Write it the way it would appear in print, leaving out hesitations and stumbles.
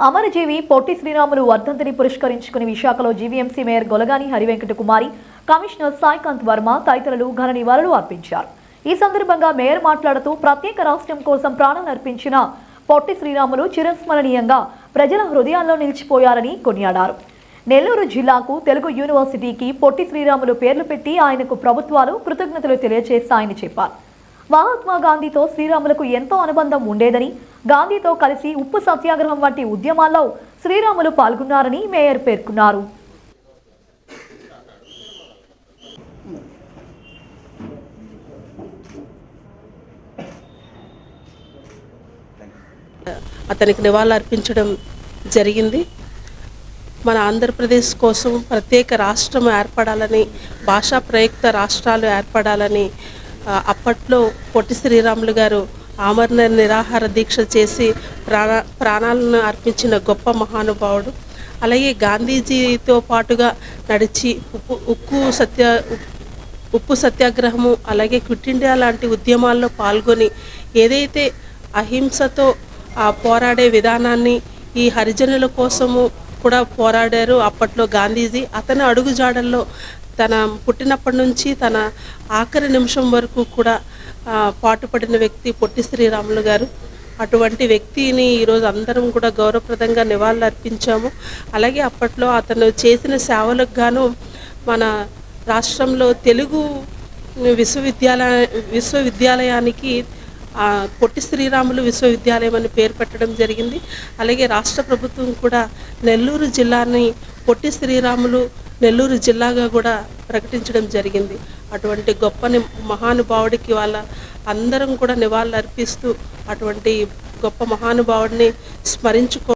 అమరజీవి పొట్టి శ్రీరాములు వర్ధంతిని పురస్కరించుకుని విశాఖలో జీవీఎంసీ మేయర్ గొలగాని హరివెంకట కుమారి, కమిషనర్ సాయికాంత్ వర్మ తదితరులు ఘన నివాళులు అర్పించారు. ఈ సందర్భంగా మేయర్ మాట్లాడుతూ ప్రత్యేక రాష్ట్రం కోసం ప్రాణాలు అర్పించిన పొట్టి శ్రీరాములు చిరస్మరణీయంగా ప్రజల హృదయాల్లో నిలిచిపోయారని కొనియాడారు. నెల్లూరు జిల్లాకు తెలుగు యూనివర్సిటీకి పొట్టి శ్రీరాములు పేర్లు పెట్టి ఆయనకు ప్రభుత్వాలు కృతజ్ఞతలు తెలియజేస్తాయని చెప్పారు. మహాత్మా గాంధీతో శ్రీరాములకు ఎంతో అనుబంధం ఉండేదని, గాంధీతో కలిసి ఉప్పు సత్యాగ్రహం వంటి ఉద్యమాల్లో శ్రీరాములు పాల్గొన్నారని మేయర్ పేర్కొన్నారు. అతనికి నివాళులు అర్పించడం జరిగింది. మన ఆంధ్రప్రదేశ్ కోసం ప్రత్యేక రాష్ట్రం ఏర్పడాలని, భాషా ప్రయుక్త రాష్ట్రాలు ఏర్పడాలని అప్పట్లో పొట్టి శ్రీరాములు గారు ఆమరణ నిరాహార దీక్ష చేసి ప్రాణాలను అర్పించిన గొప్ప మహానుభావుడు. అలాగే గాంధీజీతో పాటుగా నడిచి ఉప్పు సత్యాగ్రహము, అలాగే క్విట్ ఇండియా లాంటి ఉద్యమాల్లో పాల్గొని ఏదైతే అహింసతో పోరాడే విధానాన్ని ఈ హరిజనుల కోసము కూడా పోరాడారు అప్పట్లో గాంధీజీ. అతని అడుగుజాడల్లో తన పుట్టినప్పటి నుంచి తన ఆఖరి నిమిషం వరకు కూడా పాటుపడిన వ్యక్తి పొట్టి శ్రీరాములు గారు. అటువంటి వ్యక్తిని ఈరోజు అందరం కూడా గౌరవప్రదంగా నివాళులు అర్పించాము. అలాగే అప్పట్లో అతను చేసిన సేవలకు గాను మన రాష్ట్రంలో తెలుగు విశ్వవిద్యాలయానికి పొట్టి శ్రీరాములు విశ్వవిద్యాలయం అని పేరు పెట్టడం జరిగింది. అలాగే రాష్ట్ర ప్రభుత్వం కూడా నెల్లూరు జిల్లాని పొట్టి శ్రీరాములు నెల్లూరు జిల్లాగా కూడా ప్రకటించడం జరిగింది. అటువంటి గొప్ప మహానుభావుడికి వాళ్ళ అందరం కూడా నివాళులు అర్పిస్తూ అటువంటి గొప్ప మహానుభావుడిని స్మరించుకో